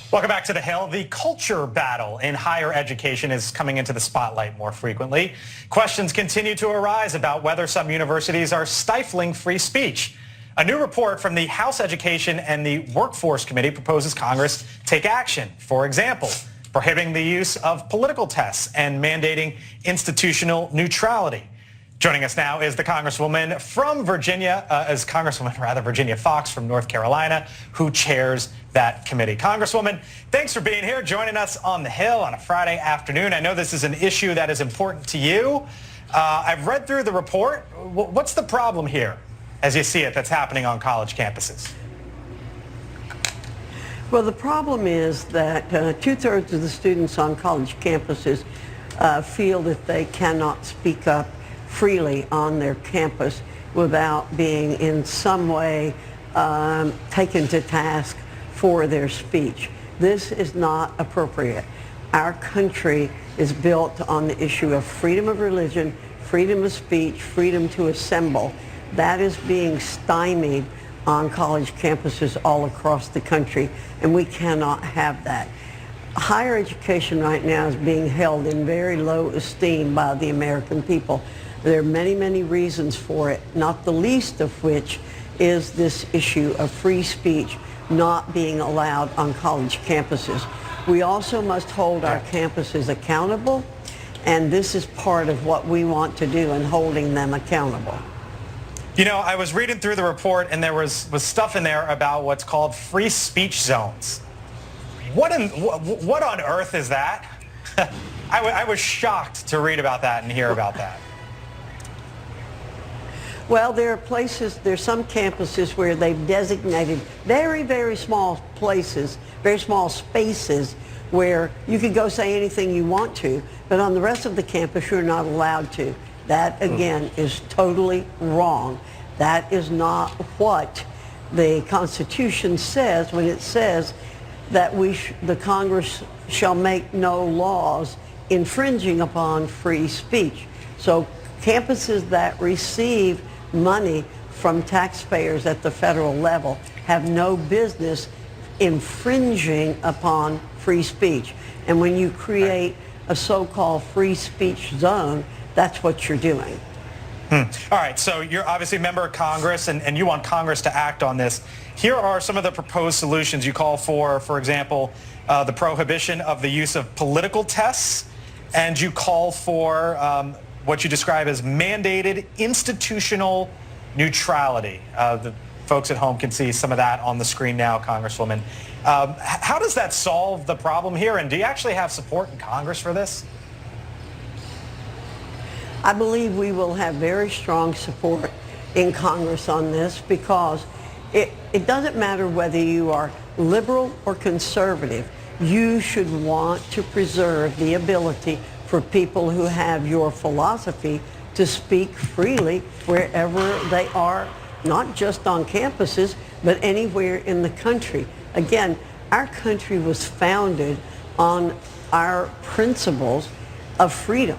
Welcome back to The Hill. The culture battle in higher education is coming into the spotlight more frequently. Questions continue to arise about whether some universities are stifling free speech. A new report from the House Education and the Workforce Committee proposes Congress take action. For example, prohibiting the use of political tests and mandating institutional neutrality. Joining us now is the Congresswoman from Virginia, Virginia Foxx from North Carolina, who chairs that committee. Congresswoman, thanks for being here, joining us on the Hill on a Friday afternoon. I know this is an issue that is important to you. I've read through the report. What's the problem here, as you see it, that's happening on college campuses? Well, the problem is that 2/3 of the students on college campuses feel that they cannot speak up freely on their campus without being in some way taken to task for their speech. This is not appropriate. Our country is built on the issue of freedom of religion, freedom of speech, freedom to assemble. That is being stymied on college campuses all across the country, and we cannot have that. Higher education right now is being held in very low esteem by the American people. There are many, many reasons for it, not the least of which is this issue of free speech not being allowed on college campuses. We also must hold our campuses accountable, and this is part of what we want to do in holding them accountable. You know, I was reading through the report, and there was stuff in there about what's called free speech zones. What on earth is that? I was shocked to read about that and hear about that. Well, there are places, there's some campuses where they've designated very, very small places, very small spaces where you can go say anything you want to, but on the rest of the campus you're not allowed to. That, again, is totally wrong. That is not what the Constitution says when it says that the Congress shall make no laws infringing upon free speech. So campuses that receive money from taxpayers at the federal level have no business infringing upon free speech. And when you create a so-called free speech zone, that's what you're doing. All right, so you're obviously a member of Congress, and you want Congress to act on this. Here are some of the proposed solutions. You call for example, the prohibition of the use of political tests, and you call for what you describe as mandated institutional neutrality. The folks at home can see some of that on the screen now, Congresswoman. How does that solve the problem here, and do you actually have support in Congress for this? I believe we will have very strong support in Congress on this because it doesn't matter whether you are liberal or conservative. You should want to preserve the ability for people who have your philosophy to speak freely wherever they are, not just on campuses, but anywhere in the country. Again, our country was founded on our principles of freedom,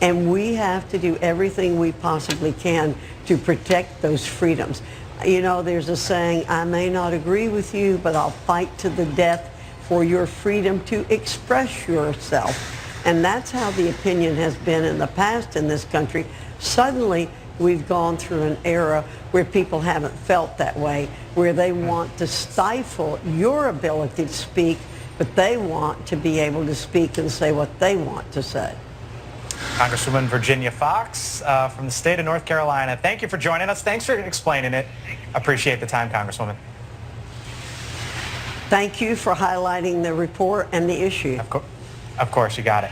and we have to do everything we possibly can to protect those freedoms. You know, there's a saying, I may not agree with you, but I'll fight to the death for your freedom to express yourself. And that's how the opinion has been in the past in this country. Suddenly, we've gone through an era where people haven't felt that way, where they want to stifle your ability to speak, but they want to be able to speak and say what they want to say. Congresswoman Virginia Foxx from the state of North Carolina, thank you for joining us. Thanks for explaining it. Appreciate the time, Congresswoman. Thank you for highlighting the report and the issue. Of course, you got it.